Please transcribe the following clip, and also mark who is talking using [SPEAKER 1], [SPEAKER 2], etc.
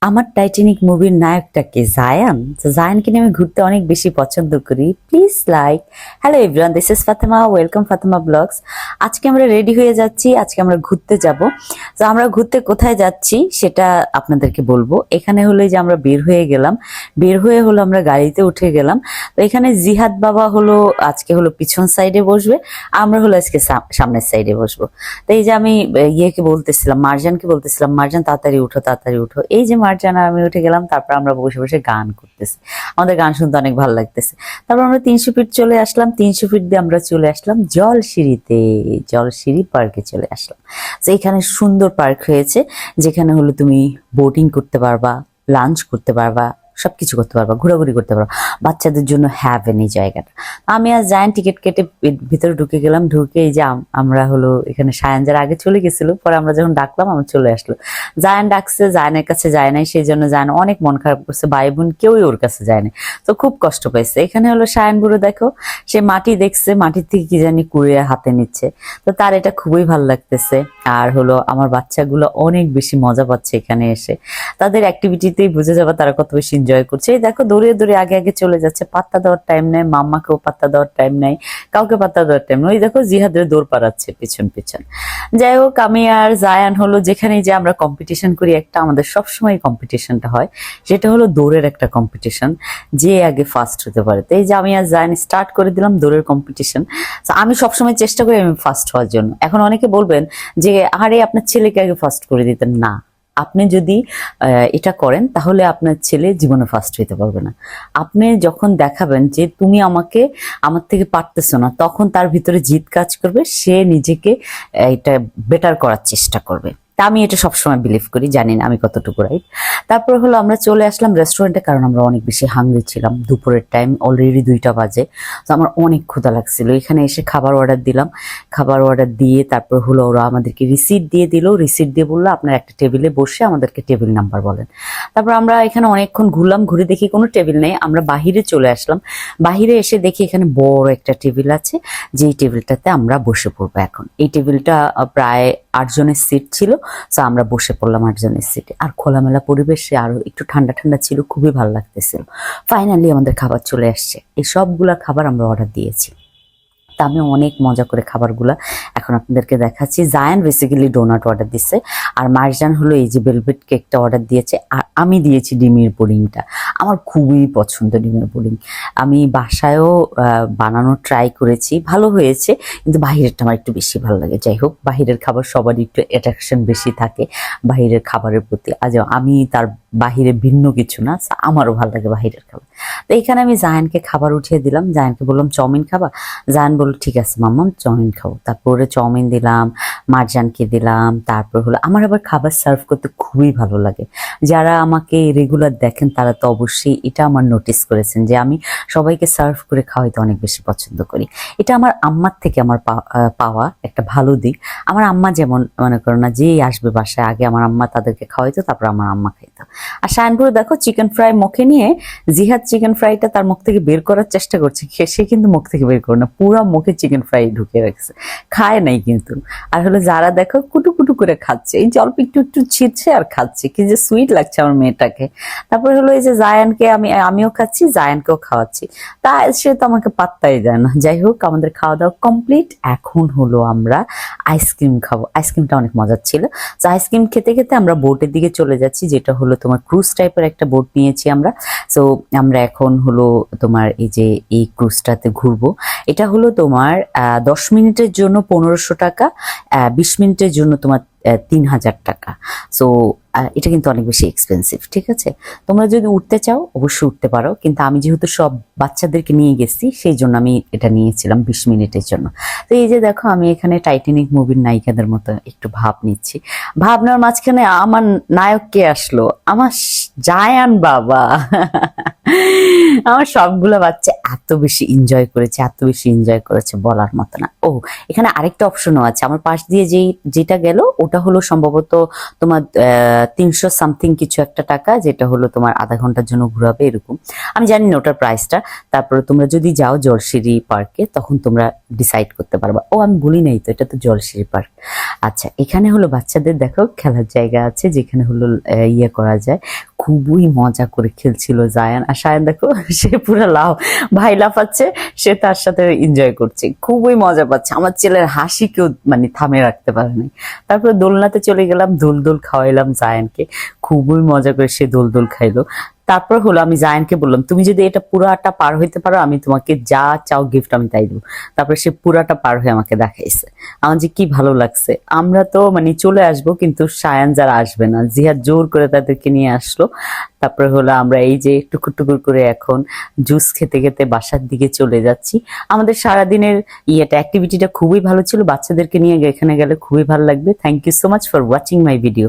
[SPEAKER 1] আমার টাইটানিক মুভির নায়কটাকে জায়ান। তো জায়ানকে নিয়ে আমি ঘুরতে অনেক বেশি পছন্দ করি। Please like. Hello everyone, this is Fatema, welcome Fatema blogs. আজকে আমরা রেডি হয়ে যাচ্ছি, আজকে আমরা ঘুরতে যাব। তো আমরা ঘুরতে কোথায় যাচ্ছি সেটা আপনাদেরকে বলবো। এখানে হলো যে আমরা বের হয়ে গেলাম, বের হয়ে হলো আমরা গাড়িতে উঠে গেলাম। তো এখানে জিহাদ বাবা হলো আজকে হলো পিছন সাইডে বসবে, আমরা হলো আজকে সামনের সাইডে বসবো। তো এই যে আমি ইয়েকে বলতেছিলাম, মারজানকে বলতেছিলাম, মারজান তাড়াতাড়ি উঠো তাড়াতাড়ি উঠো। এই যে মারজান আর আমি উঠে গেলাম, তারপর আমরা বসে বসে গান করতেছি। আমাদের গান শুনতে অনেক ভালো লাগতেছে। তারপর আমরা 300 ফিট চলে আসলাম, 300 ফিট দিয়ে আমরা চলে আসলাম জলসিঁড়িতে, জলসিঁড়ি পার্কে চলে আসলাম। তো এখানে সুন্দর পার্ক হয়েছে, যেখানে হলো তুমি বোটিং করতে পারবা, লাঞ্চ করতে পারবা, সবকিছু করতে পারবা, ঘোরাঘুরি করতে পারবা। বাচ্চাদের জন্য হ্যাভেন এই জায়গাটা। আমি আজ জায়ান টিকিট কেটে ভিতরে ঢুকে গেলাম, ঢুকে এই যে আমরা হলো এখানে সায়ান যারা আগে চলে গেছিল, পরে আমরা যখন ডাকলাম আমরা চলে আসলো। জায়ান ডাকছে, জায়ানের কাছে যায় নাই, সেই জন্য জায়ান অনেক মন খারাপ করছে, ভাই বোন কেউই ওর কাছে যায় না, তো খুব কষ্ট পাইছে। এখানে হলো সায়ান বুড়ো, দেখো সে মাটি দেখছে, মাটির থেকে কি জানি কুড়িয়ে হাতে নিচ্ছে, তো তার এটা খুবই ভালো লাগতেছে। আর হলো আমার বাচ্চাগুলো অনেক বেশি মজা পাচ্ছে এখানে এসে, তাদের অ্যাক্টিভিটিতেই বুঝে যাবে তারা কত বেশি এনজয় করছে। এই দেখো দৌড়িয়ে দৌড়িয়ে আগে আগে চলে যাচ্ছে, পাত্তা দেওয়ার টাইম নেই, মাম্মাকেও পাত্তা দেওয়ার টাইম নেই, কাউকে পাত্তা দেওয়ার টাইম নেই। ওই দেখো জিহাদের দৌড় পাড়াচ্ছে পিছন পিছন। যাই হোক, আমি আর জায়ান হলো যেখানেই যে আমরা কম্পিটিশন করি, একটা আমাদের সবসময় কম্পিটিশনটা হয়, সেটা হলো দৌড়ের একটা কম্পিটিশন, যে আগে ফার্স্ট হতে পারে। তো এই যে আমি আর জায়ান স্টার্ট করে দিলাম দৌড়ের কম্পিটিশন। আমি সবসময় চেষ্টা করি আমি ফার্স্ট হওয়ার জন্য। এখন অনেকে বলবেন যে আরে আপনার ছেলেকে আগে ফার্স্ট করে দিতেন, না, আপনি যদি এটা করেন তাহলে আপনার ছেলে জীবনে ফার্স্ট হইতে পারবে না। আপনি যখন দেখাবেন যে তুমি আমার থেকে পারতেছো না, তখন তার ভিতরে জিদ কাজ করবে, সে নিজেকে এটা বেটার করার চেষ্টা করবে। তা আমি এটা সবসময় বিলিভ করি, জানি না আমি কতটুকু রাইট। তারপর হলো আমরা চলে আসলাম রেস্টুরেন্টে, কারণ আমরা অনেক বেশি হাংরি ছিলাম, দুপুরের টাইম অলরেডি 2টা বাজে। তো আমার অনেক ক্ষুধা লাগছিল। এখানে এসে খাবার অর্ডার দিলাম, খাবার অর্ডার দিয়ে তারপর হলো ওরা আমাদেরকে রিসিট দিয়ে দিল, রিসিট দিয়ে বললো আপনার একটা টেবিলে বসে আমাদেরকে টেবিল নাম্বার বলেন। তারপর আমরা এখানে অনেকক্ষণ ঘুরলাম, ঘুরে দেখি কোনো টেবিল নেই, আমরা বাহিরে চলে আসলাম। বাহিরে এসে দেখি এখানে বড় একটা টেবিল আছে, যেই টেবিলটাতে আমরা বসে পড়বো এখন। এই টেবিলটা প্রায় 8 জনের সিট ছিল, তো আমরা বসে পড়লাম 8 জনের সিটে। আর খোলামেলা পরিবেশে আরো একটু ঠান্ডা ঠান্ডা ছিল, খুবই ভালো লাগতেছিল। ফাইনালি আমাদের খাবার চলে আসছে, এই সবগুলা খাবার আমরা অর্ডার দিয়েছি। তা আমি অনেক মজা করে খাবারগুলা এখন আপনাদেরকে দেখাচ্ছি। জায়ান বেসিক্যালি ডোনাট অর্ডার দিচ্ছে, আর মারজান হলো এই যে ভেলভেট কেকটা অর্ডার দিয়েছে, আর আমি দিয়েছি ডিমের পুডিংটা। আমার খুবই পছন্দ ডিমের পুডিং, আমি বাসায়ও বানানোর ট্রাই করেছি, ভালো হয়েছে, কিন্তু বাহিরেরটা আমার একটু বেশি ভালো লাগে। যাই হোক, বাহিরের খাবার সবারই একটু অ্যাট্রাকশন বেশি থাকে বাহিরের খাবারের প্রতি। আজ আমি তার বাহিরে ভিন্ন কিছু না, আমারও ভালো লাগে বাহিরের খাবার। তো এখানে আমি জায়ানকে খাবার উঠিয়ে দিলাম, জায়ানকে বললাম চাউমিন খাবা, জায়ান বলল ঠিক আছে মাম্মাম চাউমিন খাবো। তারপরে চাউমিন দিলাম, মারজানকে দিলাম। তারপর হলো আমার আবার খাবার সার্ভ করতে খুবই ভালো লাগে, যারা আমাকে রেগুলার দেখেন তারা তো অবশ্যই এটা আমার নোটিস করেছেন যে আমি সবাইকে সার্ভ করে খাওয়াইতে অনেক বেশি পছন্দ করি। এটা আমার আম্মার থেকে আমার পাওয়া একটা ভালো দিক। আমার আম্মা যেমন মনে করো না, যেই আসবে বাসায় আগে আমার আম্মা তাদেরকে খাওয়াইতো, তারপর আমার আম্মা খাইতো। আর শায়নপুরে দেখো চিকেন ফ্রাই মুখে নিয়ে জিহাদ চিকেন ফ্রাইটা তার মুখ থেকে বের করার চেষ্টা করছে, সে কিন্তু মুখ থেকে বের করে না, পুরো মুখে চিকেন ফ্রাই ঢুকে রাখছে, খায় নাই কিন্তু। আর হলো যারা দেখো কুটু কুটু করে খাচ্ছে, এই যে অল্প একটু একটু ছিটছে আর খাচ্ছে, কি যে সুইট লাগছে আমার মেয়েটাকে। তারপরে হলো এই যে জায়ানকে আমিও খাচ্ছি, জায়ানকেও খাওয়াচ্ছি, তা সে তো আমাকে পাত্তাই দেয় না। যাই হোক, আমাদের খাওয়া দাওয়া কমপ্লিট। এখন হলো আমরা আইসক্রিম খাবো, আইসক্রিমটা অনেক মজার ছিল। তো আইসক্রিম খেতে খেতে আমরা বোটের দিকে চলে যাচ্ছি, যেটা হলো তোমার ক্রুজ টাইপের একটা বোট নিয়েছি আমরা। সো আমরা এখন হলো তোমার এই যে এই ক্রুজটাতে ঘুরবো। এটা হলো তোমার 10 মিনিটের জন্য 1500 টাকা, 20 মিনিটের জন্য তোমার 3000 টাকা। সো এটা কিন্তু অনেক বেশি এক্সপেন্সিভ, ঠিক আছে। তোমরা যদি উঠতে চাও অবশ্যই উঠতে পারো, কিন্তু আমি যেহেতু সব বাচ্চাদেরকে নিয়ে গেছি সেই জন্য আমি এটা নিয়েছিলাম 20 মিনিটের জন্য। তো এই যে দেখো, আমি এখানে টাইটানিক মুভির নায়িকাদের মতো একটু ভাব নিচ্ছি। ভাব নেওয়ার মাঝখানে আমার নায়ক কে আসলো, আমার জায়ান বাবা। আমার সবগুলো বাচ্চা এত বেশি এনজয় করেছে, এত বেশি এনজয় করেছে বলার মতো না। ও, এখানে আরেকটা অপশনও আছে, আমার পাশ দিয়ে যেটা গেল ওটা হলো সম্ভবত তোমার 300 সামথিং কিছু একটা টাকা, যেটা হলো তোমার আধা ঘন্টার জন্য ঘুরাবে এরকম, আমি জানি না ওটার প্রাইসটা। তারপরে তোমরা যদি যাও জলসিঁড়ি পার্কে তখন তোমরা ডিসাইড করতে পারবা। ও আমি বলি নাই তো, এটা তো জলসিঁড়ি পার্ক। আচ্ছা, এখানে হলো বাচ্চাদের দেখো খেলার জায়গা আছে, যেখানে হলো ইয়ে করা যায়, খুবই মজা করে খেলছিল জায়ান। আর সায়ান দেখো সে পুরো ভাই লাফাচ্ছে, সে তার সাথে এনজয় করছে, খুবই মজা পাচ্ছে। আমার ছেলের হাসি কেউ মানে থামে রাখতে পারে নাই। তারপর দোলনাতে চলে গেলাম, দোল খাওয়াইলাম জায়ানকে, খুবই মজা করে সে দোল খাইলো। তারপর হলো আমি জায়ানকে বললাম, তুমি যদি এটা পুরাটা পার হইতে পারো আমি তোমাকে যা চাও গিফট আমি তাই দেবো। তারপরে সে পুরাটা পার হয়ে আমাকে দেখাইছে। আমার যে কি ভালো লাগছে। আমরা তো মানে চলে আসবো, কিন্তু সায়ান যারা আসবে না, জিহাদ জোর করে তাদেরকে নিয়ে আসলো। তারপরে হলো আমরা এই যে টুকুর টুকুর করে এখন জুস খেতে খেতে বাসার দিকে চলে যাচ্ছি। আমাদের সারাদিনের অ্যাক্টিভিটিটা খুবই ভালো ছিল। বাচ্চাদেরকে নিয়ে এখানে গেলে খুবই ভালো লাগবে। Thank you so much for watching my video.